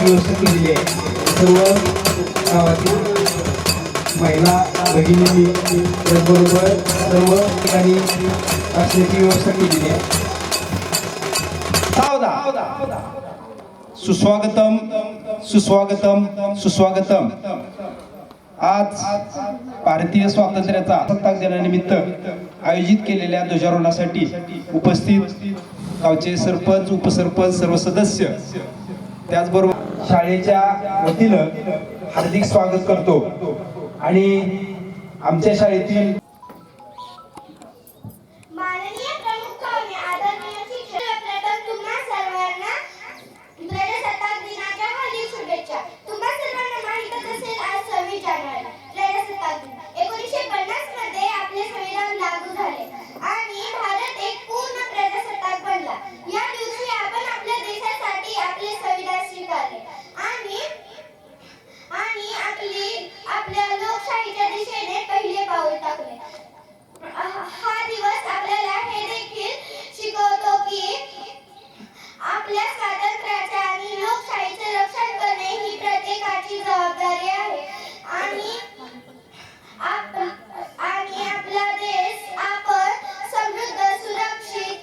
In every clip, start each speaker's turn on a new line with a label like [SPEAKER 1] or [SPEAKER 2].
[SPEAKER 1] बसण्याची व्यवस्था केलेली आहे. सर्व गावातील महिला भगिनींनी त्याचबरोबर सर्व ठिकाणी बसण्याची व्यवस्था केलेली आहे. सुस्वागतम सुस्वागतम सुस्वागतम. आज भारतीय स्वातंत्र्याचा प्रजासत्ताक दिनानिमित्त आयोजित केलेल्या ध्वजारोहणासाठी उपस्थित गावचे सरपंच, उपसरपंच, सर्व सदस्य, त्याचबरोबर शाळेच्या वतीनं हार्दिक स्वागत करतो. आणि आमच्या शाळेतील
[SPEAKER 2] हा दिवस आपल्याला हे देखील शिकवतो की आपल्या स्वातंत्र्याचे आणि लोकशाहीचे रक्षण करणे ही प्रत्येकाची जबाबदारी आहे. आणि आपला देश आपण समृद्ध, सुरक्षित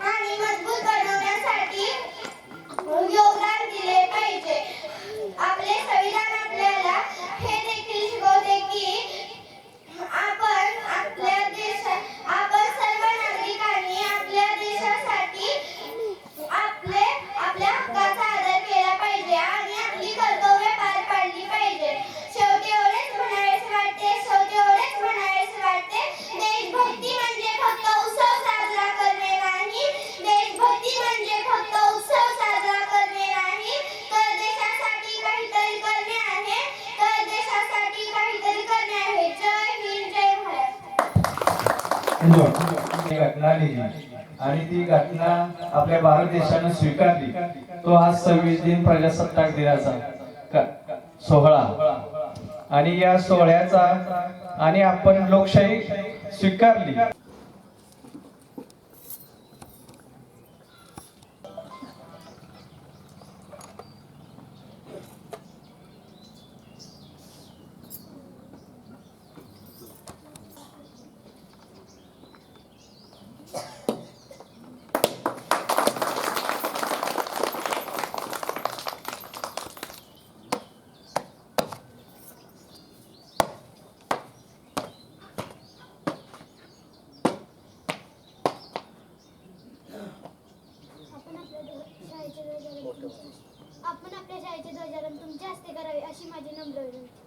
[SPEAKER 2] आणि मजबूत बनवण्यासाठी योगदान दिले पाहिजे. आपले संविधान आपल्याला हे देखील शिकवते की आपण सर्व नागरिकांनी आपल्या देशासाठी आपल्या हक्काचा आदर केला पाहिजे आणि आपली कर्तव्ये पार पाडली पाहिजे. शेवटी एवढेच म्हणायचे वाटते, देशभक्ती म्हणजे फक्त उत्सव साजरा करणे नाही. देशभक्ती म्हणजे फक्त उत्सव साजरा करणे नाही, तर देशासाठी काहीतरी करणे आहे. जय हिंद, जय भारत.
[SPEAKER 3] घटना लिहिली आणि ती घटना आपल्या भारत देशाने स्वीकारली. तो हा 26 दिन प्रजासत्ताक दिनाचा सोहळा आणि या सोहळ्याचा आणि आपण लोकशाही स्वीकारली.
[SPEAKER 2] आपण आपल्या शाळेचे ध्वजारोहण तुमच्या हस्ते करावे अशी माझी नम्र विनंती.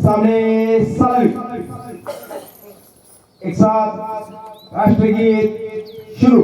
[SPEAKER 1] सामने सलामी, एक साथ राष्ट्रगीत शुरू.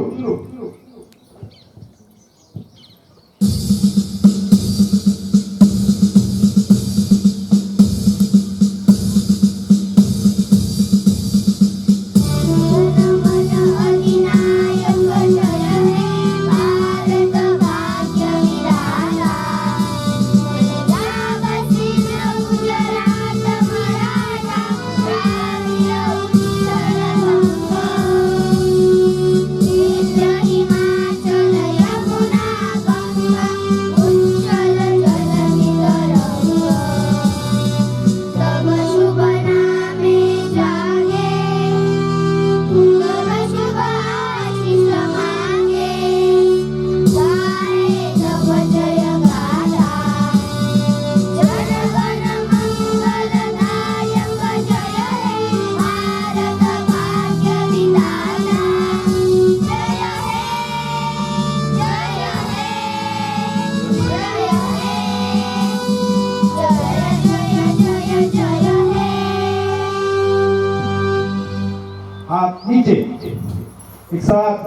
[SPEAKER 1] हाथ नीचे. एक साथ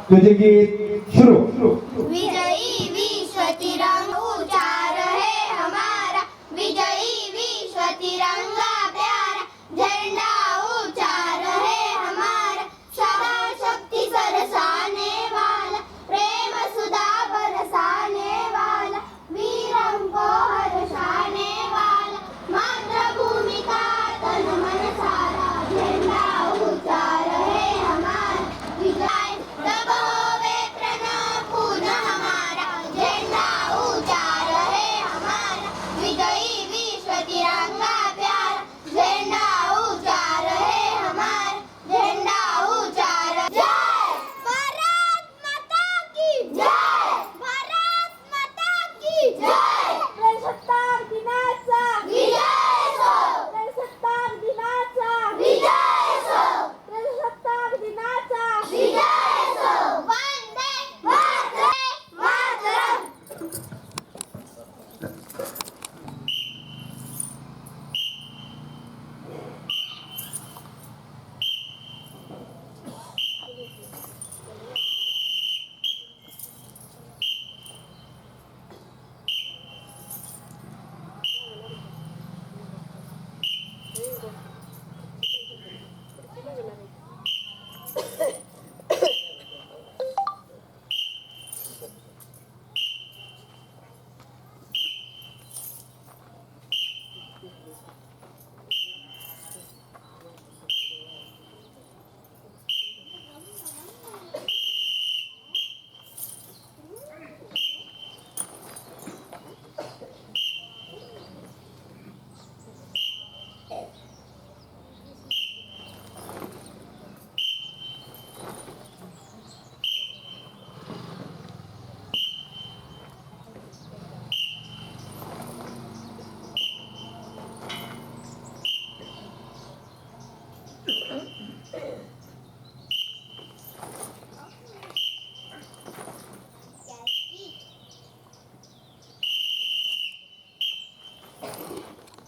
[SPEAKER 1] तुझे गीत शुरू।
[SPEAKER 2] विजयी विश्व तिरंगा ऊंचा रहे हमारा, विजयी विश्व तिरंगा प्यारा, झंडा ऊंचा रहे हमारा, सदा शक्ति सरसाने वाला, प्रेम सुधा बरसाने वाला, वीरम को हर्षाने वाला, मातृभूमि का तन मन सारा, झंडा ऊंचा रहे हमारा, विजय तब होवे प्रणव पुनः हमारा, झंडा ऊंचा रहे हमारा, विजयी विश्व तिरंगा प्यारा, झंडा ऊंचा रहे हमारा, झंडा ऊंचा रहे। जय भारत माता की जय, भारत माता की जय। प्रजासत्ताक दिनाचा विजय सो, प्रजासत्ताक दिनाचा विजय सो, प्रजासत्ताक दिनाचा विजय सो। वंदे मातरम।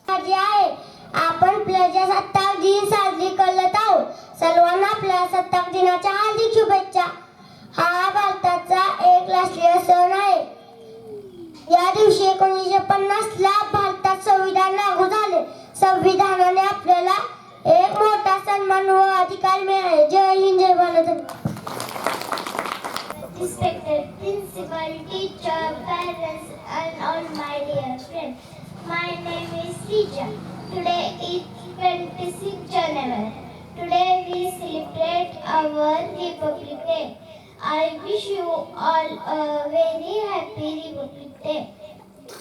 [SPEAKER 2] माझी आहे, आपण प्रजासत्ताक दिन साजरी करत आहोत. सर्वांना प्रजासत्ताक दिनाच्या हार्दिक शुभेच्छा. हा भारताचा एक राष्ट्रीय सण आहे. या दिवशी 1950 ला भारतात संविधान लागू झाले. संविधानाने आपल्याला एक मोठा सन्मान व अधिकार मिळाले. जय हिंद, जय Bharat. Respected principal, teacher, parents, and all my dear friends. My name is Sija. Today is 26 January. Today we celebrate our Republic Day. I wish you all a very happy Republic Day.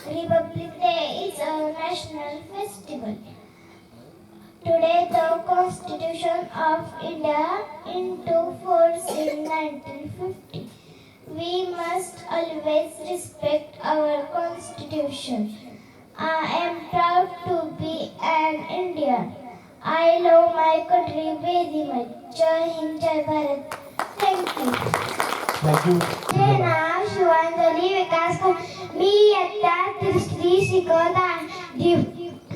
[SPEAKER 2] Republic Day is a national festival. Today the Constitution of India into force in 1950. We must always respect our Constitution. I am proud to be an Indian. I love my country very much. Jai Hind, Jai Bharat. Thank you.
[SPEAKER 1] Thank you.
[SPEAKER 2] माझे नाव शिवांजली विकास मी इयत्ता तिसरी शिकत आहे.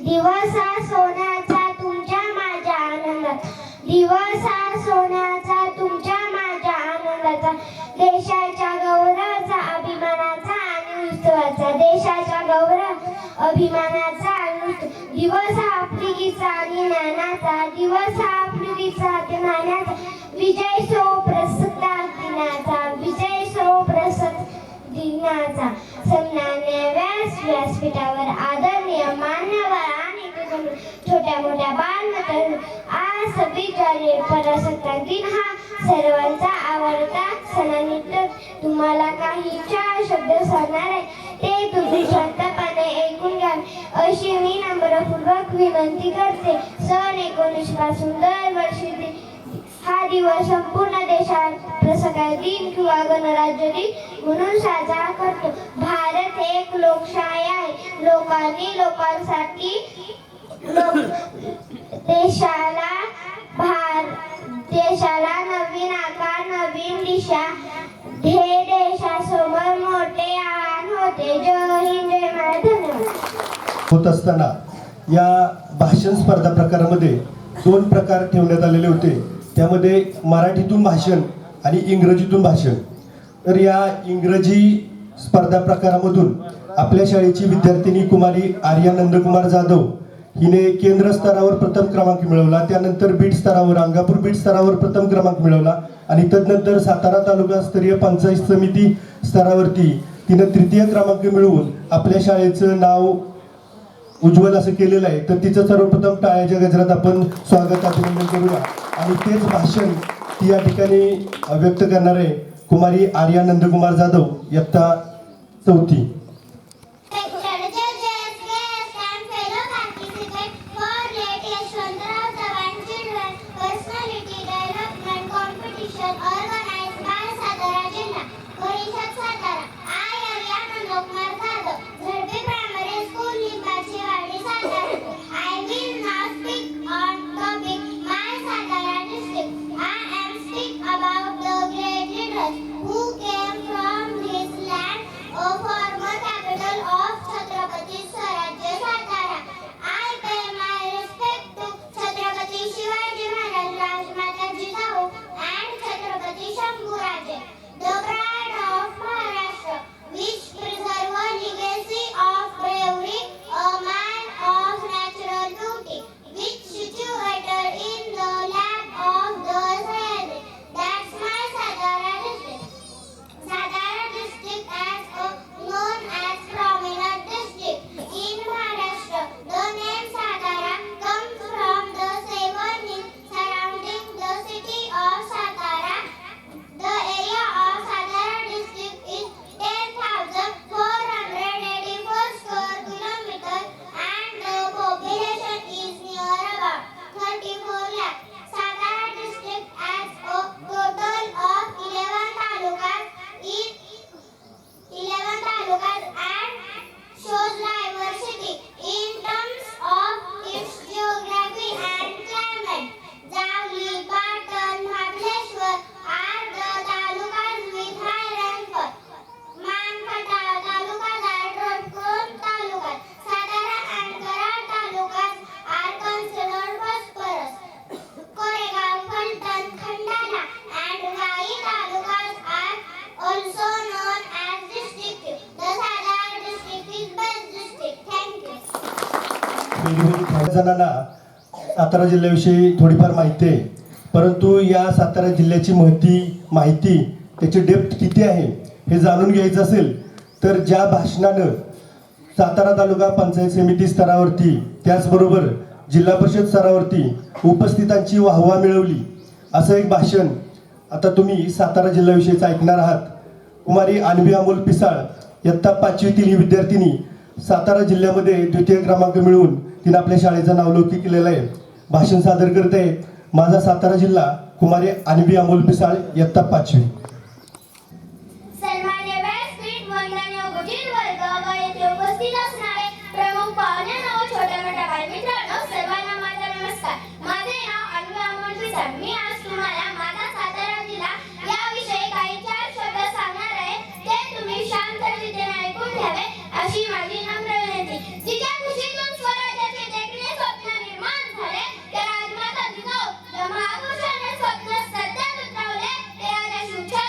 [SPEAKER 2] दिवस हा सोन्याचा तुमच्या माझ्या आनंदात, दिवस हा सोन्याचा तुमच्या माझ्या आनंदाचा, देशाच्या गौरवाचा, अभिमानाचा आणि उत्सवाचा, देशाच्या गौरव अभिमानाचा आणि दिवस हा आफ्रिकेचा आणि ज्ञानाचा, दिवस हा आफ्रिकेचा आणि ज्ञानाचा, विजय सो प्रजासत्ताक दिनाचा, विजय सो प्रजासत्ताक दिनाचा. सन्माननीय व्यासपीठावर आदरणीय मान्यवर आणि छोट्या मोठ्या बालमंडळी, आज 26 जानेवारी प्रजासत्ताक दिन हा सर्वांचा आवडता सणानिमित्त तुम्हाला काही 4 शब्द सांगणार आहे. ते तुम्ही शांतपणे ऐकून घ्या अशी मी नम्रपूर्वक विनंती करते. सन 19 पासून दरवर्षी हा दिवस संपूर्ण देशात प्रजासत्ताक दिन किंवा गणराज्य दिन म्हणून साजरा करतो. भारत एक लोकशाही आहे. लोकांनी लोकांसाठी देशाला नवीन आकार, नवीन दिशा, हे देशासमोर मोठे आव्हान होते. जय हिंद, जय भारत. धन्यवाद.
[SPEAKER 4] होत असताना या भाषण स्पर्धा प्रकारामध्ये 2 प्रकार ठेवण्यात आलेले होते. त्यामध्ये मराठीतून भाषण आणि इंग्रजीतून भाषण. तर या इंग्रजी स्पर्धा प्रकारामधून आपल्या शाळेची विद्यार्थिनी कुमारी आर्या नंदकुमार जाधव हिने केंद्र स्तरावर प्रथम क्रमांक मिळवला. त्यानंतर बीट स्तरावर, अंगापूर बीट स्तरावर प्रथम क्रमांक मिळवला आणि तदनंतर सातारा तालुका स्तरीय पंचायत समिती स्तरावरती तिनं तृतीय क्रमांक मिळवून आपल्या शाळेचं नाव उज्ज्वल असं केलेलं आहे. तर तिचं सर्वप्रथम टाळ्याच्या गजरात आपण स्वागत अभिनंदन करूया. आणि तेच भाषण ती या ठिकाणी व्यक्त करणार आहे कुमारी आर्या नंदकुमार जाधव, इयत्ता 4थी.
[SPEAKER 2] Who came from this land, a former capital of Chhatrapati Swarajya Satara. I pay my respect to Chhatrapati Shivaji Maharaj, Rajmata Jijahu, and Chhatrapati Shambhuraje, the pride of Maharashtra, which preserve a legacy of bravery, a man of natural beauty, which situated in the lap of the Sahyadri. That's my Satara district. Satara district as known as prominent district in Maharashtra. The name Satara comes from the seven hills surrounding the city of Satara. The area of Satara district is 10,484 square kilometers and the population is near about 34 lakh. Satara district has a total of 11 talukas and shows diversity in terms of its geography and climate. Javli, Patan, Mahabaleshwar are the talukas with high rainfall. Mankatta talukas are drought-prone talukas. Satara and Karad talukas are considered prosperous. Koregaon, Phaltan, Khandala and Vai talukas are also known as districts. The Satara district is best district. Thank you.
[SPEAKER 4] काही जणांना सातारा जिल्ह्याविषयी थोडीफार माहिती आहे, परंतु या सातारा जिल्ह्याची माहिती त्याची डेप्थ किती आहे हे जाणून घ्यायचं असेल तर ज्या भाषणानं सातारा तालुका पंचायत समिती स्तरावरती त्याचबरोबर जिल्हा परिषद स्तरावरती उपस्थितांची वाहवा मिळवली असं एक भाषण आता तुम्ही सातारा जिल्ह्याविषयीच ऐकणार आहात. कुमारी अन्वी अमोल पिसाळ इयत्ता 5वीतील ही विद्यार्थिनी सातारा जिल्ह्यामध्ये द्वितीय क्रमांक मिळवून तिने आपल्या शाळेचं नावलौकिक केलेलं आहे. भाषण सादर करते माझा सातारा जिल्हा कुमारी अन्वी अमोल पिसाळ इयत्ता 5वी.
[SPEAKER 2] सन्मान्य व्यासपीठ, वंदनीय गुरुजी वर्ग व येथे उपस्थित असणारे प्रमुख पाहुण्यांनो, छोट्या मोठ्या बालमित्रांनो, सर्वांना माझा नमस्कार. माझे नाव अन्वी अमोल पिसाळ. मी आज तुम्हाला माझा सातारा जिल्हा याविषयी काही 4 शब्द सांगणार आहे. ते तुम्ही शांत रीतीने ऐकून घ्यावे अशी माझी नम्र विनंती. जिच्या कुशीतून स्वराज्याचे देखणे स्वप्न निर्माण झाले, त्या राजमाता जिजाऊ या महापुरुषाने स्वप्न सत्यात उतरवले. ते राजा शिवछत्र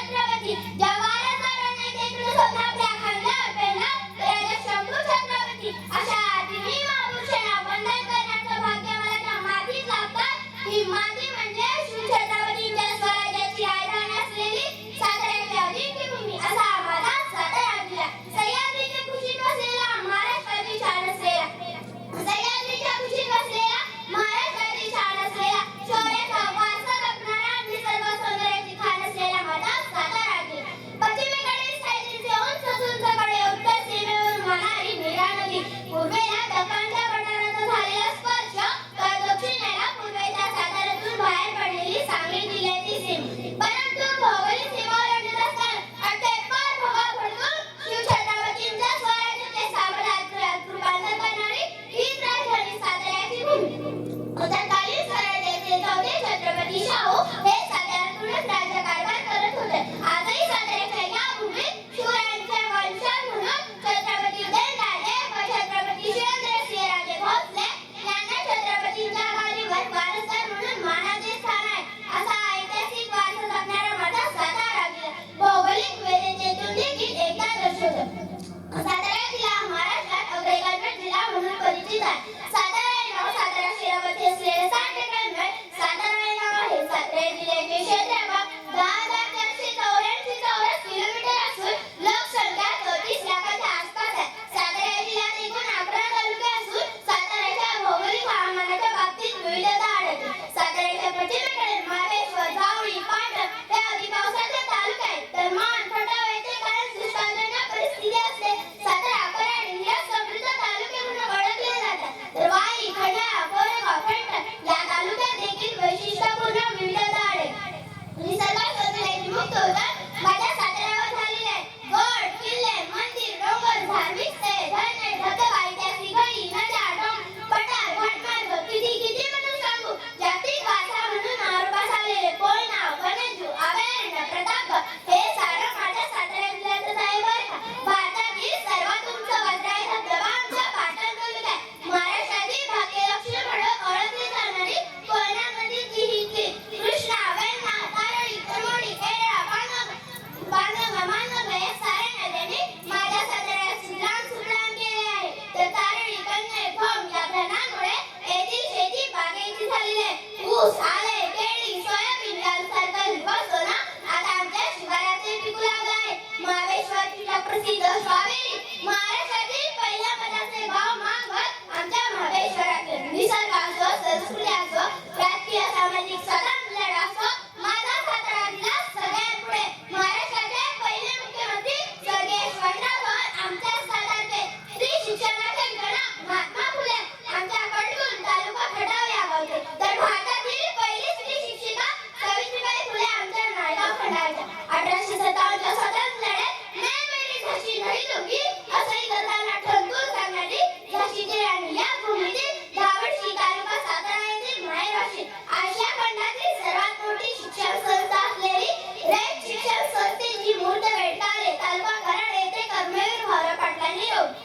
[SPEAKER 2] ऊस, आले, केळी, सोयाबीन यासारखा विभाग ना आता आमच्या शिवाराचे पिकू लागला आहे. महाबळेश्वरच्या प्रसिद्ध स्वावेरी महाराष्ट्रातील पहिल्या पदाचे गाव मागवत आमच्या महाबळेश्वराचे निसर्ग असो, संस्कृती असो, राजकीय सामाजिक स्वातंत्र्य लढा असो, माझा सातारा जिल्हा सगळ्यात पुढे. महाराष्ट्राचे पहिले मुख्यमंत्री स्वर्गीय शिवाजीराव चव्हाण आमच्या सातारचे. स्त्री शिक्षणाचे जनक महात्मा फुले आमच्या कडून तालुका खटाव या गावचे. तर भारतातील पहिली स्त्री शिक्षिका सावित्रीबाई फुले आमच्या नायगाव खंडाळच्या. 1857 च्या स्वातंत्र्य लढ्यात मैं मेरी झाशी नहीं दूंगी असंही करताना ठणकून सांगणारी झाशीची राणी या भूमीतील धावडशी तालुका सातारा येथील माहेरवाशी. आशिया खंडातील सर्वात मोठी शिक्षण संस्था असलेली रयत शिक्षण संस्थेची मूर्त भेटकाले तालुका कराड येथे कर्मवीर भाऊराव पाटलांनी रोवली.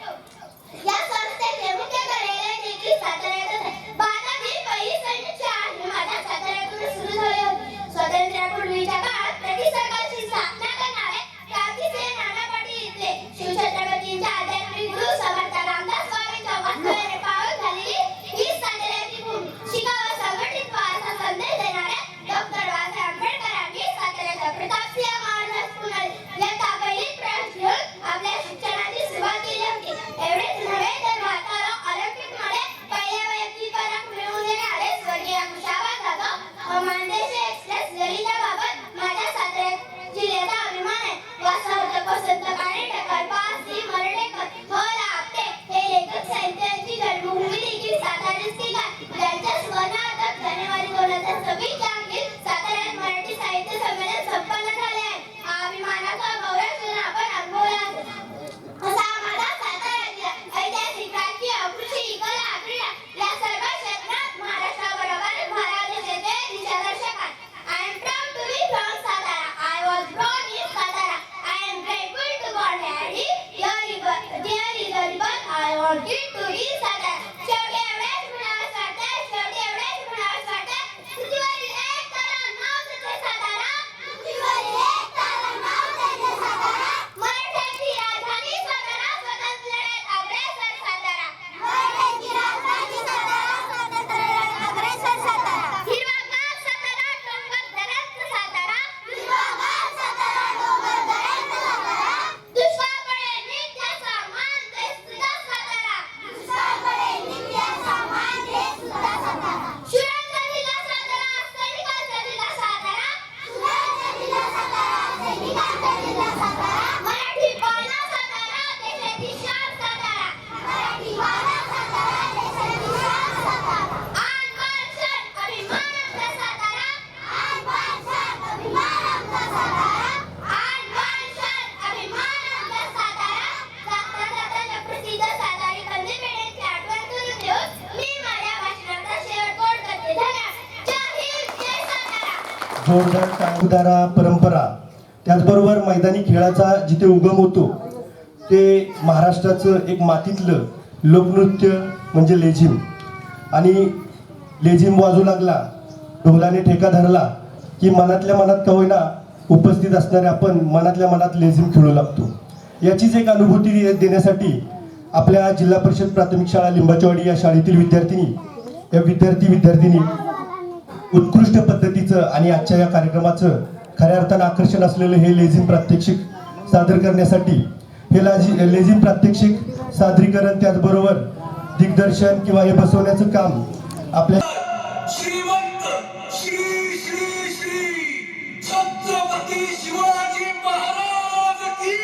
[SPEAKER 2] या संस्थेचे मुख्य कार्यालय देखील सातारा येथेच आहे. भारतातील पहिली सैनिक शाळा ही माझ्या साताऱ्यातून सुरू झाली होती. स्वातंत्र्यापूर्वीच्या काळात ब्रिटिश सरकारची स्थापना करणारे क्रांतिसिंह नाना पाटील इथले शिवछत्रपतींच्या आध्यात्मिक गुरु समर्थ रामदास स्वामींच्या वास्तव्याने पावन झालेली ही साताऱ्याची भूमी. शिका व संघटित व्हा असा संदेश देणाऱ्या डॉक्टर बाबासाहेब आंबेडकरांनी साताऱ्याच्या प्रतापसिंह महाराज पुणे यांचा पहिलीच प्रवेश घेऊन आपल्या शिक्षणाची सुरुवात केली होती. एवढेच नव्हे तर भारताला ऑलिम्पिकमध्ये पहिल्या वैयक्तिक पदक मिळवून देणारे स्वर्गीय कुशाबा जाधव व मानदेशी एक्सप्रेस ललिताबाबत माझ्या सातारा जिल्ह्याचा अभिमान आहे. वासवत वसंत कानेटकर, पासी, मर्ढेकर, होला आपटे हे लेखक साहित्याची जन्मभूमी देखील साताराच की काय. त्यांच्या स्वर्णार्थ जानेवारी 2026 च्या अंकीत साताऱ्यात मराठी साहित्य संमेलन संपन्न झाले आहे. हा अभिमानाचा गौरव क्षण आपण अनुभवला असेल. असा माझा सातारा जिल्हा ऐतिहासिक, राजकीय, कृषी, कला, क्रीडा या सर्व क्षेत्रात महाराष्ट्राबरोबर भारत देशाचे दिशादर्शक आहे. I am proud to be from Satara. I was born in Satara. I am grateful to God Daddy. There is a river I wanted to be Satara. शेवटी एवढेच म्हणावंसं वाटतंय, शेवटी एवढेच म्हणावंसं वाटतंय. पृथ्वीवरील एक तारा नाव त्याचे सातारा. पृथ्वीवरील एक तारा नाव त्याचे सातारा. मराठ्यांची राजधानी सातारा, स्वतंत्र लढ्यात अग्रेसर सातारा. मराठ्यांची राजधानी सातारा, स्वतंत्र लढ्यात अग्रेसर सातारा. हिरवागार सातारा, डोंगर दऱ्यात सातारा. हिरवागार सातारा, डोंगर दऱ्यात सातारा. दुष्काळ पडे नित्याचा मान ते सुद्धा सातारा. दुष्काळ पडे नित्याचा मान ते सुद्धा सातारा. शूरांचा जिल्हा सातारा, सैनिकांचा जिल्हा सातारा. शूरांचा जिल्हा सातारा, सैनिकांचा जिल्हा सातारा. मराठी बाणा सातारा, देशाची शान सातारा. मराठी बाणा सातारा, देशाची शान सातारा. आन बान शान अभिमान आमचा सातारा. आन बान शान अभिमान आमचा सातारा. आन बान शान अभिमान आमचा सातारा. जाता जाता प्रसिद्ध सातारी कंदी पेढ्याची आठवण करून देऊन मी माझ्या भाषणाचा शेवट गोड करते. धन्यवाद. जय हिंद, जय सातारा.
[SPEAKER 4] जोरदार टाळगुदारा परंपरा, त्याचबरोबर मैदानी खेळाचा जिथे उगम होतो ते महाराष्ट्राचं एक मातीतलं लोकनृत्य म्हणजे लेझिम. आणि लेझिम वाजू लागला, ढोलाने ठेका धरला की मनातल्या मनात का होईना उपस्थित असणारे आपण मनातल्या मनात लेझिम खेळू लागतो. याचीच एक अनुभूती देण्यासाठी आपल्या जिल्हा परिषद प्राथमिक शाळा लिंबाचवाडी या शाळेतील विद्यार्थी उत्कृष्ट पद्धतीचं आणि आजच्या या कार्यक्रमाचं खऱ्या अर्थानं आकर्षण असलेलं हे लेझिम प्रात्यक्षिक सादर करण्यासाठी हे लेझिम प्रात्यक्षिक सादरीकरण त्याचबरोबर दिग्दर्शन किंवा हे बसवण्याचं काम आपल्या
[SPEAKER 5] श्रीमंत श्री श्री श्री छत्रपती शिवाजी महाराज की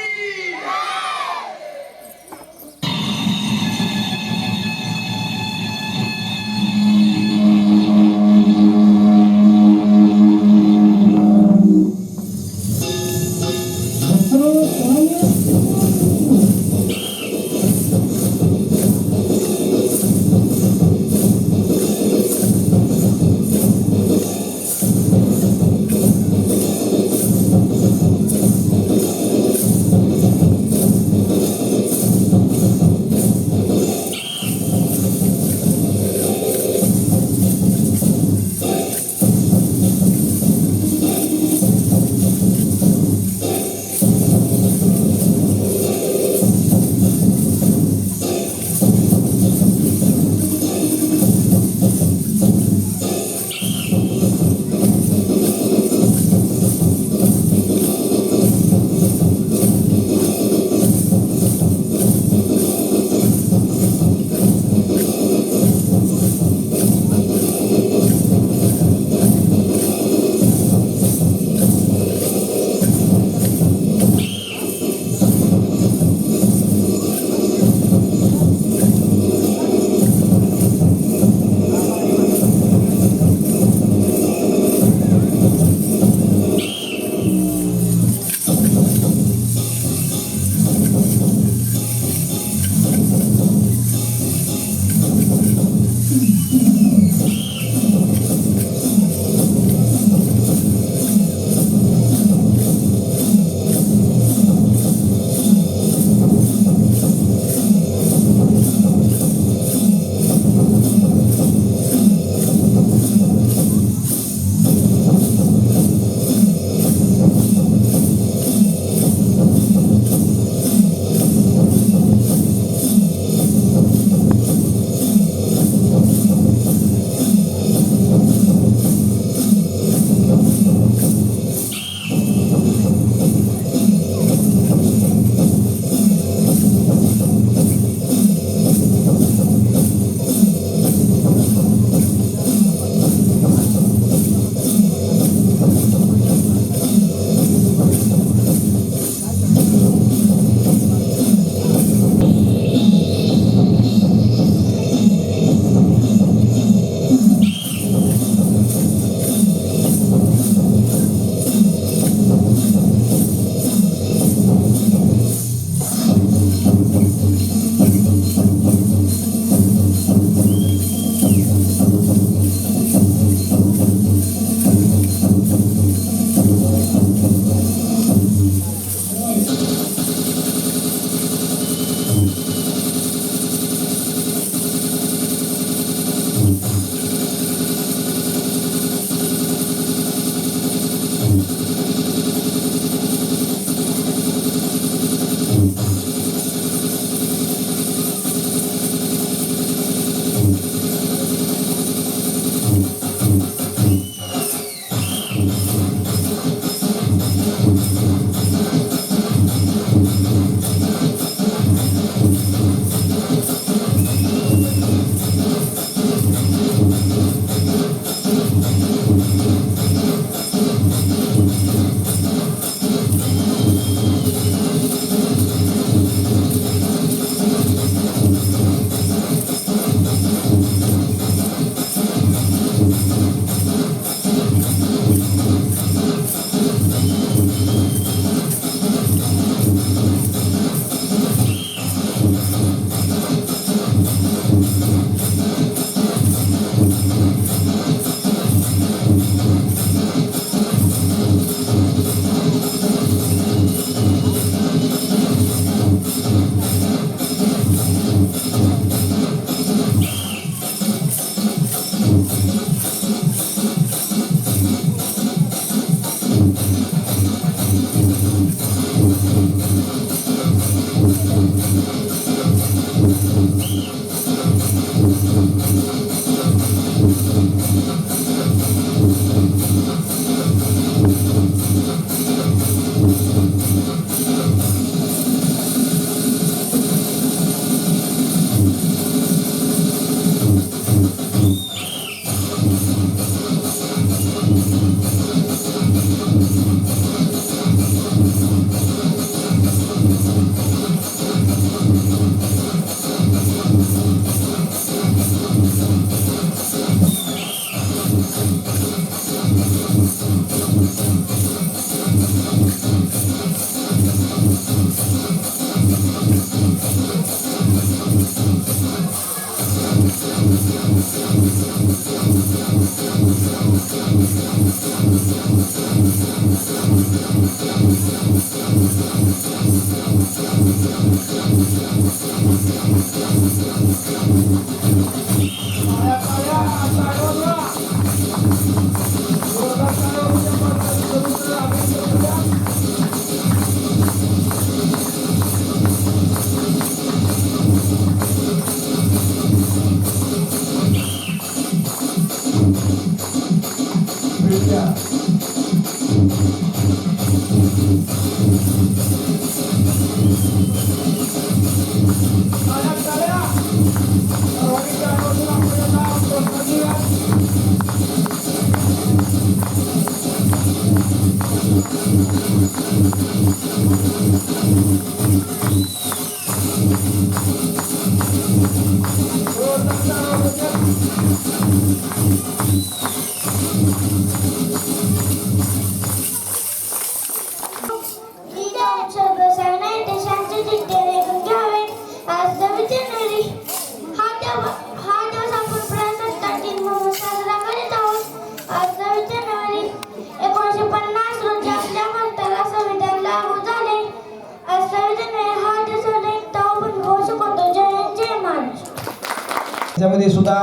[SPEAKER 6] त्याच्यामध्ये सुद्धा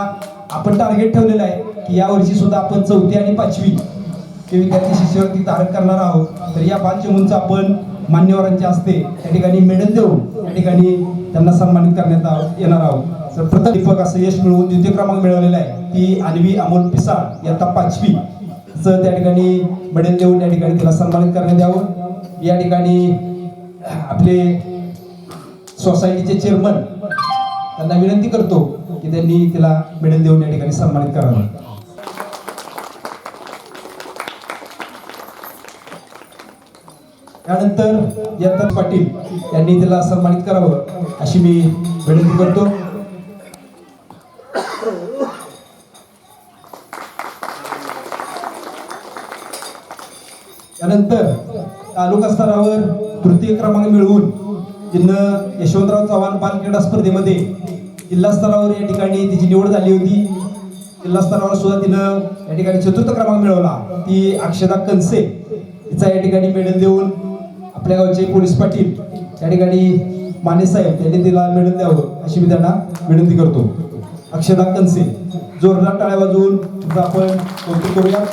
[SPEAKER 6] आपण टार्गेट ठेवलेलं आहे की या वर्षी सुद्धा आपण 4थी आणि 5वी हे विद्यार्थी शिष्यवृत्ती धारण करणार आहोत. तर या बालचिमूंचं आपण मान्यवरांच्या हस्ते त्या ठिकाणी मेडल देऊन त्या ठिकाणी त्यांना सन्मानित करण्यात येणार आहोत. तर प्रथम दीपक असं यश मिळवून द्वितीय क्रमांक मिळवलेला आहे ती अन्वी अमोल पिसाळ इयत्ता 5वी त्या ठिकाणी मेडल देऊन त्या ठिकाणी तिला सन्मानित करण्यात यावं. या ठिकाणी आपले सोसायटीचे चेअरमन त्यांना विनंती करतो की त्यांनी तिला मेडल देऊन या ठिकाणी सन्मानित करावं. त्यानंतर यत्ता पाटील यांनी तिला सन्मानित करावं अशी मी विनंती करतो. त्यानंतर तालुका स्तरावर तृतीय क्रमांक मिळवून तिनं यशवंतराव चव्हाण बाल क्रीडा स्पर्धेमध्ये जिल्हा स्तरावर या ठिकाणी तिची निवड झाली होती. जिल्हा स्तरावर सुद्धा तिनं या ठिकाणी चतुर्थ क्रमांक मिळवला. ती अक्षदा कनसे तिचा या ठिकाणी मेडल देऊन आपल्या गावचे पोलीस पाटील या ठिकाणी माने साहेब यांनी तिला मेडल द्यावं अशी मी त्यांना विनंती करतो. अक्षदा कनसे जोरदार टाळ्या वाजवून आपण कौतुक करूया.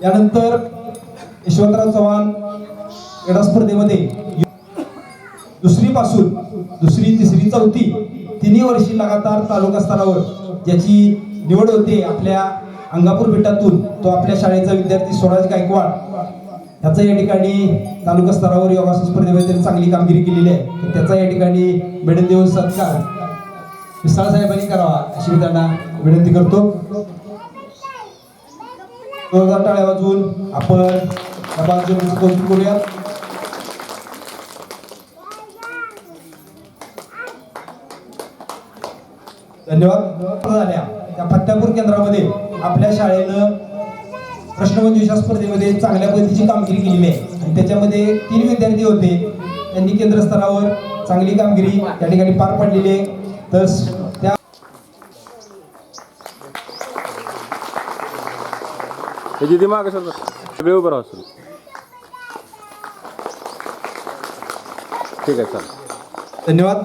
[SPEAKER 6] यानंतर यशवंतराव चव्हाण क्रीडा स्पर्धेमध्ये दुसरी पासून दुसरी तिसरी चौथी तिन्ही वर्षी लगातार तालुका स्तरावर ज्याची निवड होते आपल्या अंगापूर बेटातून तो आपल्या शाळेचा विद्यार्थी स्वराज गायकवाड त्याचा या ठिकाणी तालुका स्तरावर योगासन स्पर्धेमध्ये त्यांनी चांगली कामगिरी केलेली आहे. त्याचा या ठिकाणी मेडल देऊन सत्कार पिसाळ साहेबांनी करावा अशी मी त्यांना विनंती करतो. जोरदार टाळ्या वाजवून आपण कौतुक करूया. धन्यवाद. झाल्या त्या फत्यापूर केंद्रामध्ये आपल्या शाळेनं प्रश्नमंजुषा स्पर्धेमध्ये चांगल्या पद्धतीची कामगिरी केलेली आहे आणि त्याच्यामध्ये 3 विद्यार्थी होते. त्यांनी केंद्र स्तरावर चांगली कामगिरी त्या ठिकाणी पार पाडलेली आहे. तर त्या
[SPEAKER 7] सगळे उभं राहा सर. ठीक आहे सर.
[SPEAKER 6] धन्यवाद.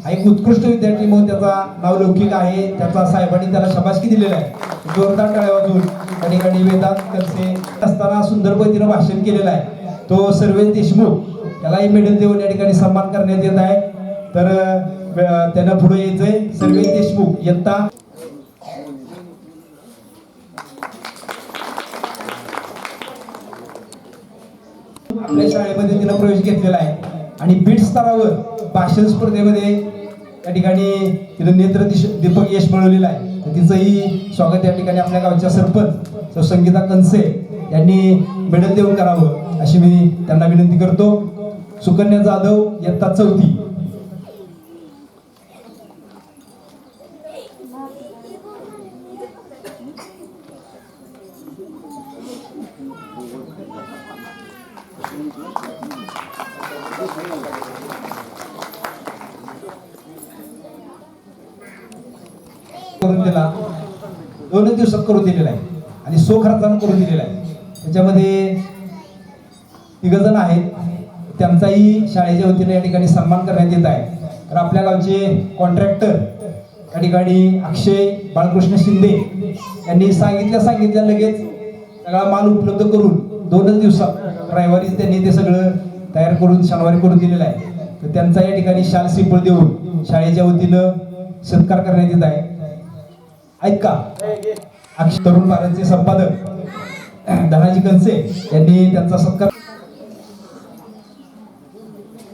[SPEAKER 6] हा एक उत्कृष्ट विद्यार्थी म्हणून त्याचा नाव लौकिक आहे. त्याचा साहेबांनी त्याला शाबासकी दिलेला आहे. जोरदार टाळ्या वाजवून त्या ठिकाणी वेदांत कनसे असताना सुंदर पद्धतीनं भाषण केलेलं आहे. तो सर्वेश देशमुख त्यालाही मेडल देऊन या ठिकाणी सन्मान करण्यात येत आहे. तर त्यांना पुढे यायचंय. सर्वेश देशमुख इयत्ता आपल्या शाळेमध्ये तिनं प्रवेश घेतलेला आहे आणि बीट स्तरावर भाषण स्पर्धेमध्ये या ठिकाणी तिनं नेत्र दीपक यश मिळवलेलं आहे. तर तिचंही स्वागत या ठिकाणी आपल्या गावच्या सरपंच संगीता कनसे यांनी मेडल देऊन करावं अशी मी त्यांना विनंती करतो. सुकन्या जाधव इयत्ता 4थी. करून दिला, 2च दिवसात करून दिलेला आहे आणि सो खर्चानं करून दिलेला आहे. त्याच्यामध्ये 3 जण आहेत, त्यांचाही शाळेच्या वतीने या ठिकाणी सन्मान करण्यात येत आहे. तर आपल्या गावचे कॉन्ट्रॅक्टर या ठिकाणी अक्षय बाळकृष्ण शिंदे यांनी सांगितल्या लगेच सगळा माल उपलब्ध करून 2च दिवसात रविवारी त्यांनी ते सगळं तयार करून शनिवारी करून दिलेलं आहे. तर त्यांचा या ठिकाणी शाल श्रीफळ देऊन शाळेच्या वतीनं सत्कार करण्यात येत आहे. ऐका, अक्षय तरुण भारतचे संपादक धनाजी कंसे यांनी त्यांचा सत्कार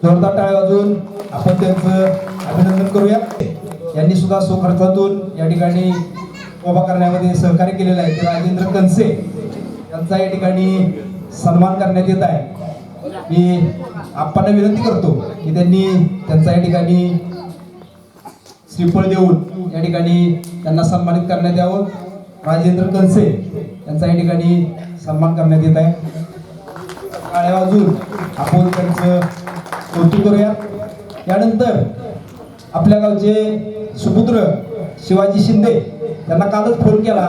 [SPEAKER 6] जोरदार टाळ्या वाजवून आपण त्यांचं अभिनंदन करूया. यांनी सुद्धा स्वखर्चातून या ठिकाणी उभा करण्यामध्ये सहकार्य केलेलं आहे. ते राजेंद्र कंसे यांचा या ठिकाणी सन्मान करण्यात येत आहे. मी आपणाला विनंती करतो की त्यांनी त्यांचा या ठिकाणी श्रीफळ देऊन या ठिकाणी त्यांना सन्मानित करण्यात यावं. राजेंद्र कंसे यांचा या ठिकाणी सन्मान करण्यात येत आहे. टाळ्या वाजवून आपण त्यांचं कौतुक करूया. यानंतर आपल्या गावचे सुपुत्र शिवाजी शिंदे त्यांना कालच फोन केला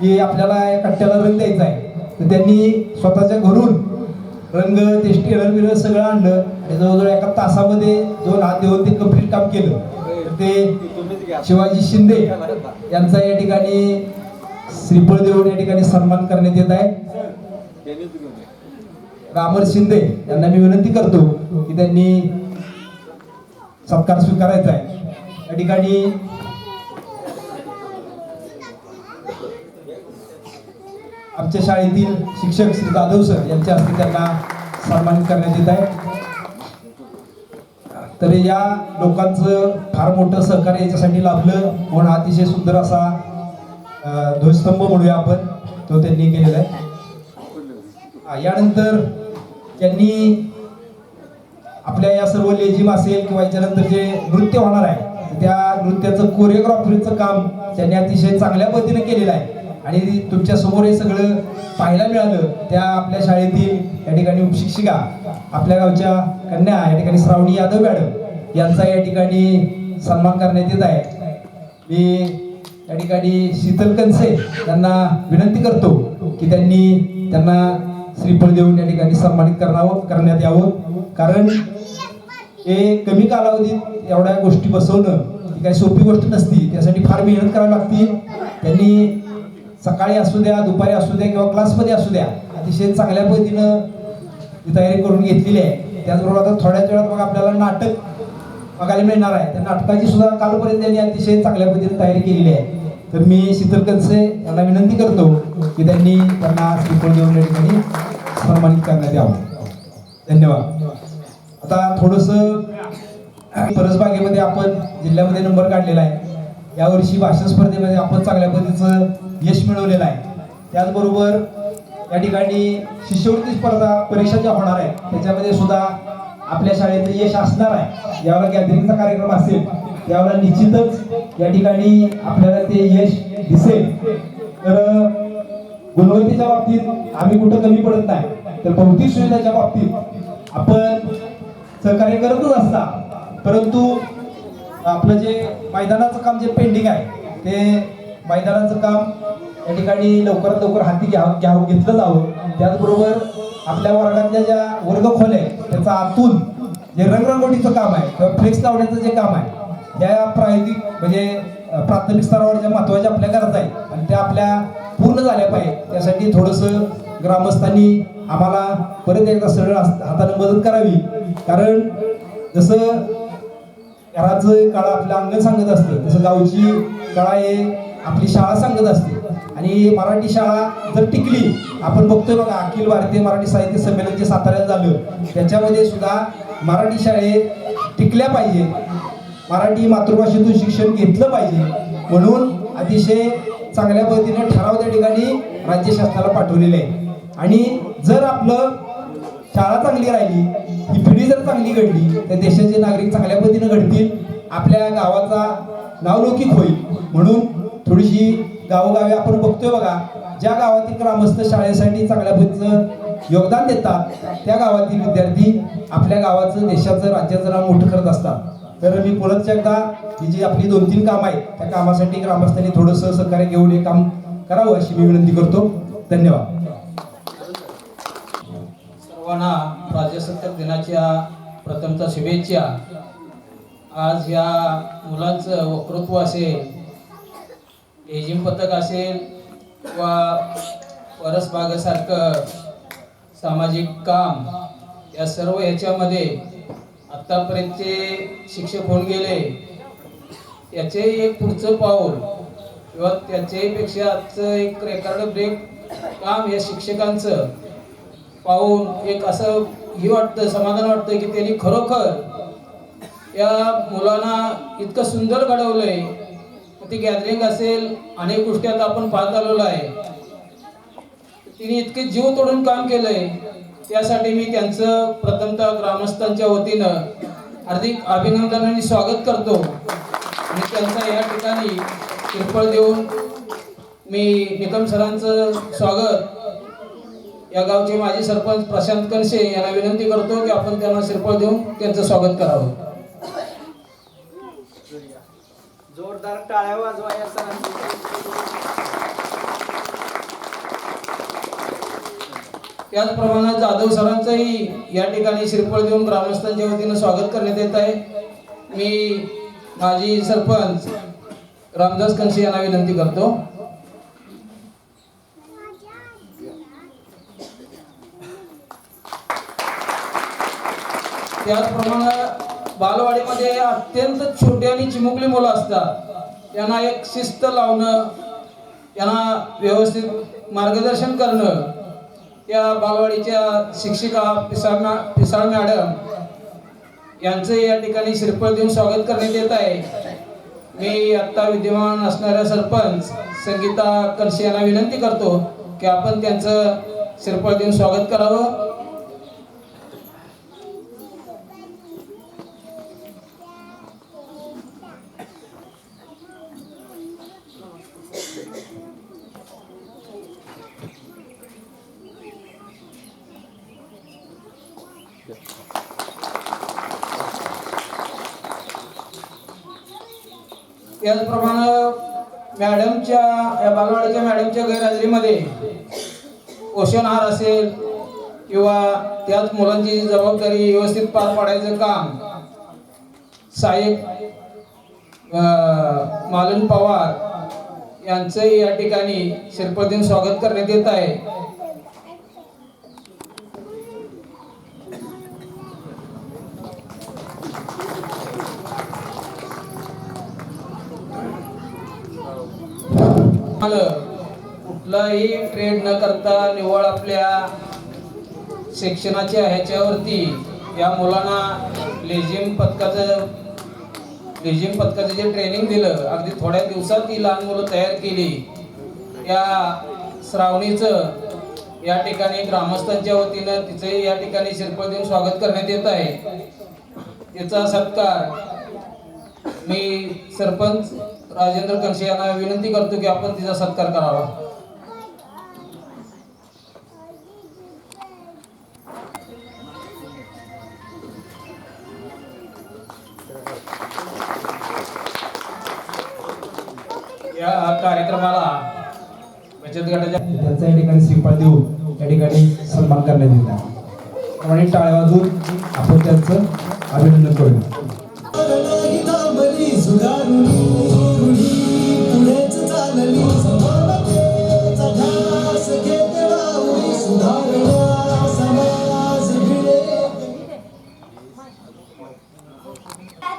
[SPEAKER 6] की आपल्याला या कट्ट्याला रंग द्यायचा आहे. तर त्यांनी स्वतःच्या घरून रंग ते स्टेलर सगळं आणलं आणि जवळजवळ एका तासामध्ये 2 हात देऊन ते कम्प्लीट काम केलं. तर ते शिवाजी शिंदे यांचा या ठिकाणी श्रीफळ देऊन या ठिकाणी सन्मान करण्यात येत आहे. रामर शिंदे यांना मी विनंती करतो की त्यांनी सत्कार स्वीकारायचा आहे. या ठिकाणी आमच्या शाळेतील शिक्षक श्री जाधव सर यांच्या हस्ते त्यांना सन्मानित करण्यात येत आहे. तर या लोकांचं फार मोठं सहकार्य याच्यासाठी लाभलं म्हणून अतिशय सुंदर असा ध्वजस्तंभ म्हणूया आपण, तो त्यांनी केलेला आहे. यानंतर त्यांनी आपल्या या सर्व लेझिम असेल किंवा याच्यानंतर जे नृत्य होणार आहे त्या नृत्याचं कोरिओग्राफीचं काम त्यांनी अतिशय चांगल्या पद्धतीने केलेलं आहे. आणि तुमच्या समोर हे सगळं पाहायला मिळालं त्या आपल्या शाळेतील या ठिकाणी उपशिक्षिका आपल्या गावच्या कन्या या ठिकाणी श्रावणी यादव मॅडम यांचा या ठिकाणी सन्मान करण्यात येत आहे. मी या ठिकाणी शीतल कंसे यांना विनंती करतो की त्यांना श्रीफळ देऊन या ठिकाणी सन्मानित करण्यात यावं. कारण हे कमी कालावधीत एवढ्या गोष्टी बसवणं ही काही सोपी गोष्ट नसती, त्यासाठी फार मेहनत करावी लागते. त्यांनी सकाळी असू द्या, दुपारी असू द्या किंवा क्लासमध्ये असू द्या अतिशय चांगल्या पद्धतीनं ही तयारी करून घेतलेली आहे. त्याचबरोबर आता थोड्याच वेळात मग आपल्याला नाटक बघायला मिळणार आहे. त्या नाटकाची सुद्धा कालपर्यंत त्यांनी अतिशय चांगल्या पद्धतीने तयारी केलेली आहे. तर मी शीतल कंसे यांना विनंती करतो की त्यांना श्रीफळ देऊन या ठिकाणी सन्मानित करण्यात यावं. धन्यवाद. आता थोडंसं परसबागेमध्ये आपण जिल्ह्यामध्ये नंबर काढलेला आहे. यावर्षी भाषण स्पर्धेमध्ये आपण चांगल्या पद्धतीचं यश मिळवलेलं आहे. त्याचबरोबर या ठिकाणी शिष्यवृत्ती स्पर्धा परीक्षा ज्या होणार आहे त्याच्यामध्ये सुद्धा आपल्या शाळेचं यश असणार आहे. यावेळेला गॅदरिंगचा कार्यक्रम असेल त्यावेळेला निश्चितच या ठिकाणी आपल्याला ते यश दिसेल. तर गुणवत्तेच्या बाबतीत आम्ही कुठं कमी पडत नाही, तर भौतिक सुविधाच्या बाबतीत आपण सहकार्य करतच असता. परंतु आपलं जे मैदानाचं काम जे पेंडिंग आहे ते मैदानाचं काम या ठिकाणी लवकरात लवकर हाती घेतलं जावं. त्याचबरोबर आपल्या वर्गातल्या ज्या वर्गखोल्या आहेत त्याचा आतून जे रंगरंगोटीचं काम आहे किंवा फ्लेक्स लावण्याचं जे काम आहे त्या प्रायोगिक म्हणजे प्राथमिक स्तरावर ज्या महत्त्वाच्या आपल्या गरजा आहेत आणि त्या आपल्या पूर्ण झाल्या पाहिजे. त्यासाठी थोडंसं ग्रामस्थांनी आम्हाला परत एकदा सरळ हाताने मदत करावी. कारण जसं घराचं काळा आपलं अंगण सांगत असतं तसं गावची कळा हे आपली शाळा सांगत असते. आणि मराठी शाळा जर टिकली, आपण बघतोय बघा अखिल भारतीय मराठी साहित्य संमेलन जे साताऱ्यात झालं त्याच्यामध्ये सुद्धा मराठी शाळेत टिकल्या पाहिजे, मराठी मातृभाषेतून शिक्षण घेतलं पाहिजे म्हणून अतिशय चांगल्या पद्धतीने ठराव त्या ठिकाणी राज्य शासनाला पाठवलेले आहे. आणि जर आपलं शाळा चांगली राहिली, ही पिढी जर चांगली घडली तर देशाचे नागरिक चांगल्या पद्धतीने घडतील, आपल्या गावाचा नावलौकिक होईल. म्हणून थोडीशी गावोगावी आपण बघतोय बघा, ज्या गावातील ग्रामस्थ शाळेसाठी चांगल्या पद्धतीचं योगदान देतात त्या गावातील विद्यार्थी आपल्या गावाचं, देशाचं, राज्याचं नाव मोठं करत असतात. तर मी पुन्हा एकदा ही जी आपली 2-3 कामं आहेत त्या कामासाठी ग्रामस्थांनी थोडंसं सहकार्य घेऊन हे काम करावं अशी मी विनंती करतो. धन्यवाद.
[SPEAKER 7] सर्वांना प्रजासत्ताक दिनाच्या प्रथमतः शुभेच्छा. आज या मुलांचं वक्तृत्व असेल, लेझिम पथक असेल किंवा परसबागेसारखं सामाजिक काम, या सर्व याच्यामध्ये आत्तापर्यंतचे शिक्षक होऊन गेले याचे एक पुढचं पाऊल किंवा त्याच्यापेक्षा आजचं एक रेकॉर्ड ब्रेक काम या शिक्षकांचं पाहून एक असं हे वाटतं, समाधान वाटतं की त्यांनी खरोखर या मुलांना इतकं सुंदर घडवलंय. ती गॅदरिंग असेल, अनेक गोष्टी आता आपण पाहत आलेलो आहे. तिने इतके जीव तोडून काम केलंय, त्यासाठी मी त्यांचं प्रथमतः ग्रामस्थांच्या वतीनं हार्दिक अभिनंदन आणि स्वागत करतो. आणि त्यांचा या ठिकाणी किरपळ देऊन मी निकम सरांचं स्वागत, या गावचे माजी सरपंच प्रशांत कनसे यांना विनंती करतो की आपण त्यांना शिरपळ देऊन त्यांचं स्वागत करावं.
[SPEAKER 3] जोरदार टाळ्या वाजवा या सरांची.
[SPEAKER 7] त्याचप्रमाणे जाधव सरांचंही या ठिकाणी शिरपळ देऊन ग्रामस्थांच्या वतीनं स्वागत करण्यात येत आहे. मी माजी सरपंच रामदास कनसे यांना विनंती करतो. त्याचप्रमाणे बालवाडीमध्ये अत्यंत छोटी आणि चिमुकली मुलं असतात, त्यांना एक शिस्त लावणं, त्यांना व्यवस्थित मार्गदर्शन करणं, त्या बालवाडीच्या शिक्षिका पिसाळ मॅडम यांचं या ठिकाणी शिरपळ देऊन स्वागत करण्यात येत आहे. मी आत्ता विद्यमान असणाऱ्या सरपंच संगीता कनसे यांना विनंती करतो की आपण त्यांचं शिरपळ देऊन स्वागत करावं. त्याचप्रमाणे मॅडमच्या या बालवाडीच्या मॅडमच्या गैरहजेरीमध्ये पोषण आहार असेल किंवा त्याच मुलांची जबाबदारी व्यवस्थित पार पाडायचं काम साहेब मालन पवार यांचं या ठिकाणी शिरपळ देऊन स्वागत करण्यात येत आहे. कुठलाही ट्रेड न करता निव्वळ आपल्या शिक्षणाच्या ह्याच्यावरती या मुलांना लेझिम पथकाचं जे ट्रेनिंग दिलं, अगदी थोड्या दिवसात ती लहान मुलं तयार केली. या श्रावणीचं या ठिकाणी ग्रामस्थांच्या वतीनं तिचं या ठिकाणी शिरपळ देऊन स्वागत करण्यात येत आहे. तिचा सत्कार मी सरपंच राजेंद्र कनसे यांना विनंती करतो की आपण तिचा सत्कार करावा. या कार्यक्रमाला बचत गटाच्या
[SPEAKER 6] त्यांचा या ठिकाणी श्रीफळ देऊन या ठिकाणी सन्मान करण्यात येत आहे. आणि टाळ्या वाजवून आपण त्यांचं अभिनंदन करूया.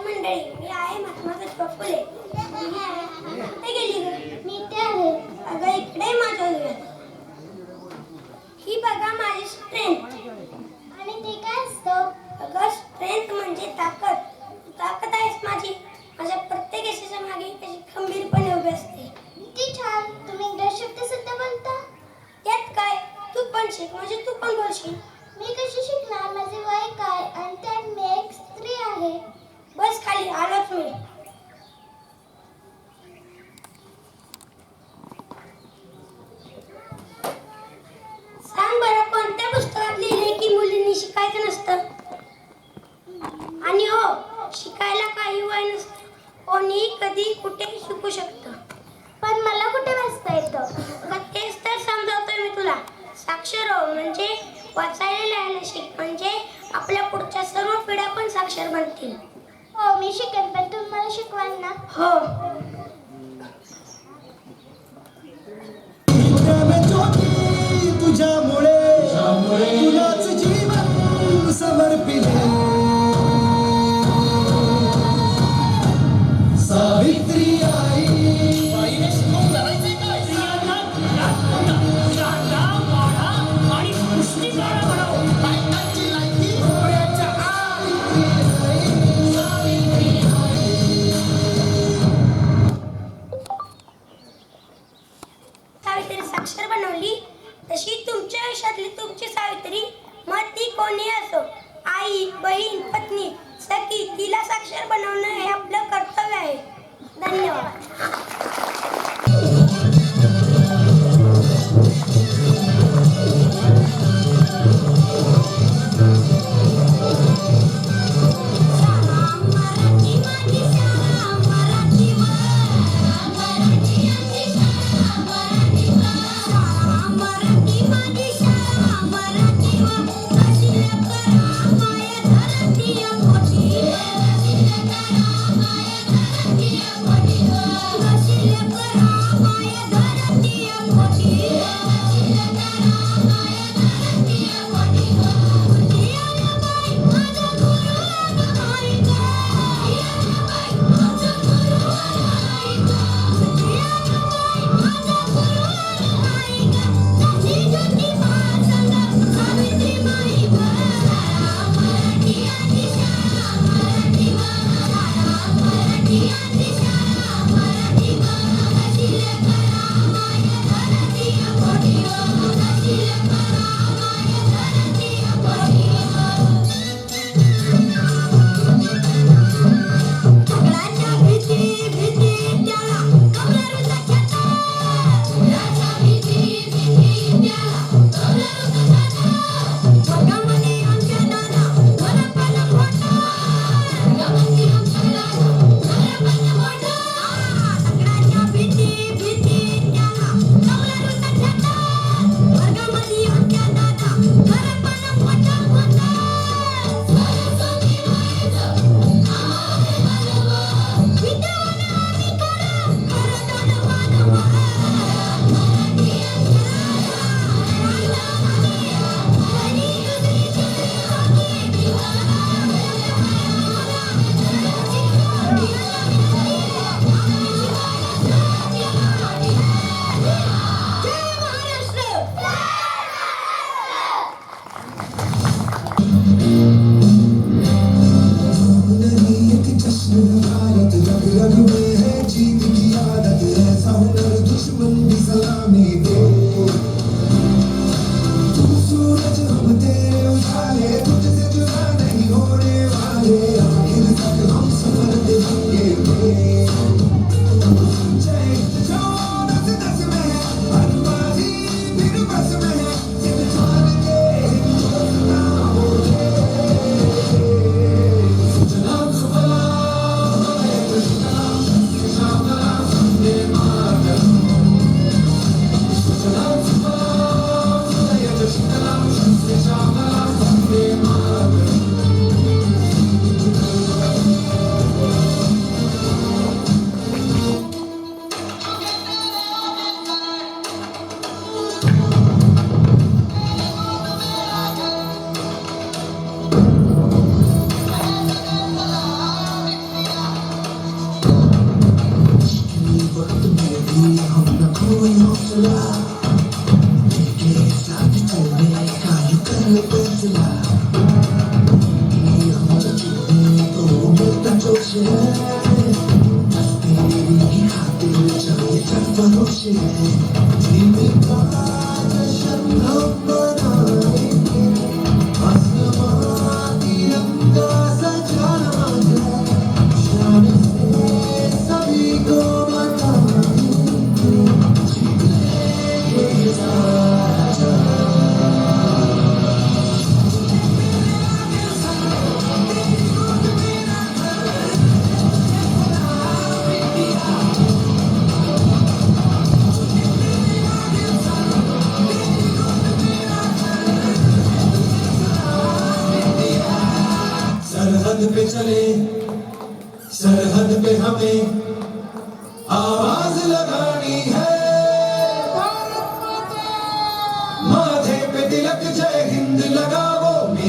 [SPEAKER 2] मंडळी, मी आहे महात्मा फुले. कुठे गेली ग? मी इथे आहे. अगं इकडे माझ्या ही बघा माझी स्ट्रेंथ. आणि ते काय असतं? अगं स्ट्रेंथ म्हणजे ताकद. ताकद आहेस माझी. माझ्या प्रत्येक यशाच्या मागे कशी खंबीरपणे उभी असते. किती छान. तुम्ही इंग्लिश शब्द सुद्धा बोलता. यात काय? तू पण शिक, म्हणजे तू पण बोलशील. मी कशी शिकणार? माझे वय काय? आणि त्यात मी एक स्त्री आहे. बस खाली, आलोच मी. सांग बरं, कोणत्या पुस्तकात लिहिले की मुलींनी शिकायचं नसतं? आणि हो, शिकायला काही वाचायला लिहायला शिक, म्हणजे आपल्या पुढच्या सर्व पिढ्या पण साक्षर बनतील. हो मी शिकेन, पण तुम्ही मला शिकवाल ना? हो.
[SPEAKER 8] तुझ्यामुळे तुलाच जीवन समर्पिले. सावित्री आई
[SPEAKER 2] सावित्री साक्षर बनवली, तशी तुमच्या आयुष्यातली तुमची सावित्री, मग ती कोणी असो, आई, बहीण, पत्नी, सखी, तिला साक्षर बनवणं हे आपलं कर्तव्य आहे. धन्यवाद.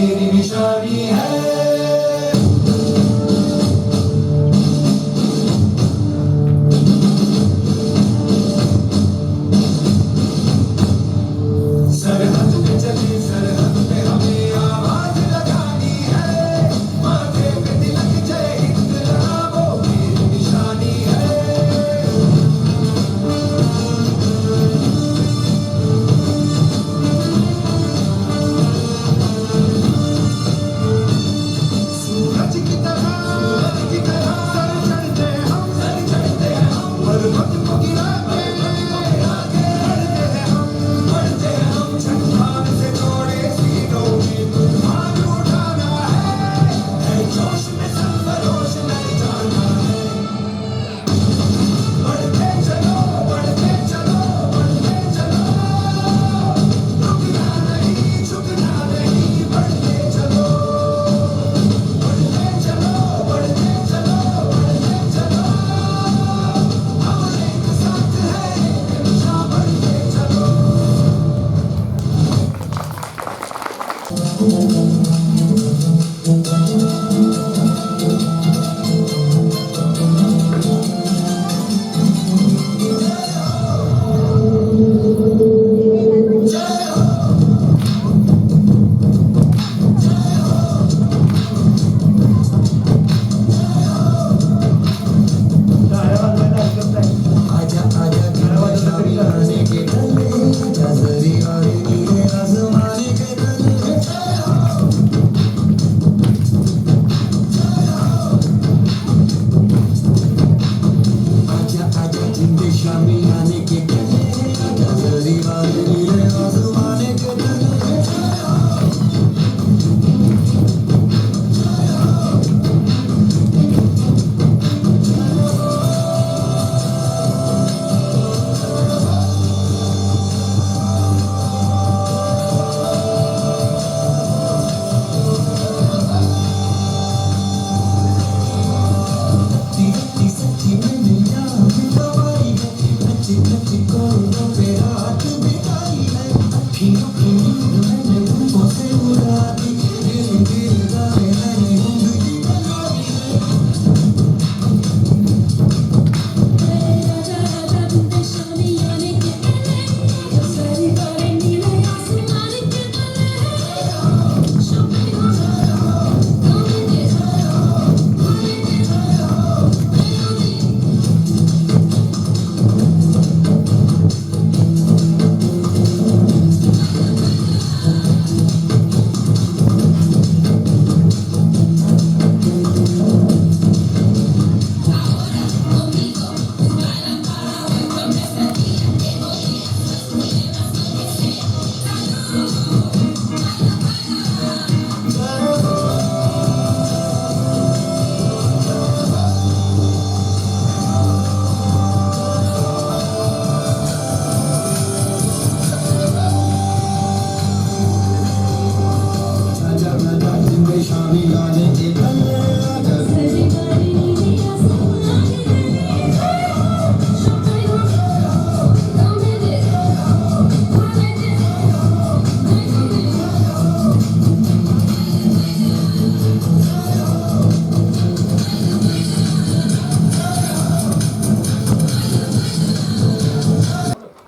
[SPEAKER 8] मेरी निशानी है सरहद पे चली सरहद पे हमें आवाज लगानी है माथे पे तिलक जय हिंद लहराओ मेरी निशानी है सूरज की तरह सर चढ़ते हम पर्वत को गिराते बढ़ते हम चट्टान से तोड़े सीनों में तूफान उठाना है जोश में सरफरोश नहीं जाना है बढ़ते चलो बढ़ते चलो बढ़ते चलो रुकना नहीं झुकना नहीं बढ़ते चलो बढ़ते चलो बढ़ते चलो बढ़ते चलो हम एक साथ हैं हमेशा बढ़ते चलो आजा आजा शामी आने के गले जजरी और नीले आसमाने के तले आजा आजा जिंदे शामी आने के गले जजरी और नीले आसमाने के तले ती सच्ची मैंने याद दवाई है नची नची कोरों पे रात बिताई है अखियों की नींद मैंने उनको से उड़ा दी दिल दिल गाए मैंने जिंदगी बना दी आजा आजा जिंदे शामी आने के गले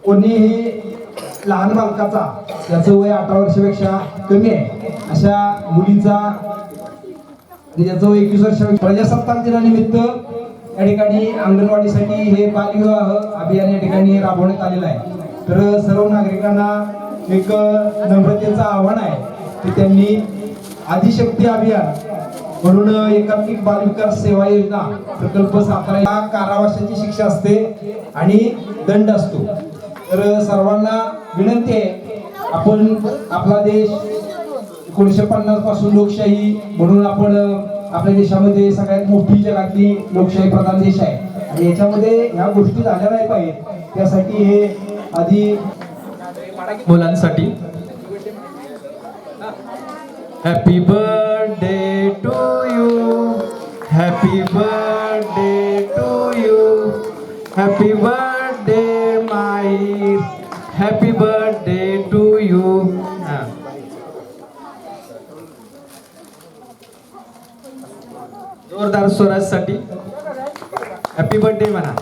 [SPEAKER 6] कोणीही लहान बालकाचा त्याचं वय 18 वर्षापेक्षा कमी आहे अशा मुलीचा ज्याचं वय 21 वर्षापेक्षा प्रजासत्ताक दिनानिमित्त या ठिकाणी अंगणवाडीसाठी हे बालविवाह अभियान या ठिकाणी राबवण्यात आलेलं आहे. तर सर्व नागरिकांना एक नम्रतेचं आव्हान आहे की त्यांनी आदिशक्ती अभियान म्हणून एकात्मिक बाल विकास सेवा योजना प्रकल्प सातारा या कारावासाची शिक्षा असते आणि दंड असतो. तर सर्वांना विनंती आहे आपण आपला देश 1950 पासून लोकशाही म्हणून आपण आपल्या देशामध्ये सगळ्यात मोठी जगातली लोकशाही प्रधान देश आहे आणि याच्यामध्ये ह्या गोष्टी झाल्या नाही पाहिजेत त्यासाठी हे आधी
[SPEAKER 3] मुलांसाठी happy birthday to you happy birthday to you happy birthday my happy birthday to you
[SPEAKER 9] मतदार स्वराजसाठी हॅपी बर्थडे म्हणा.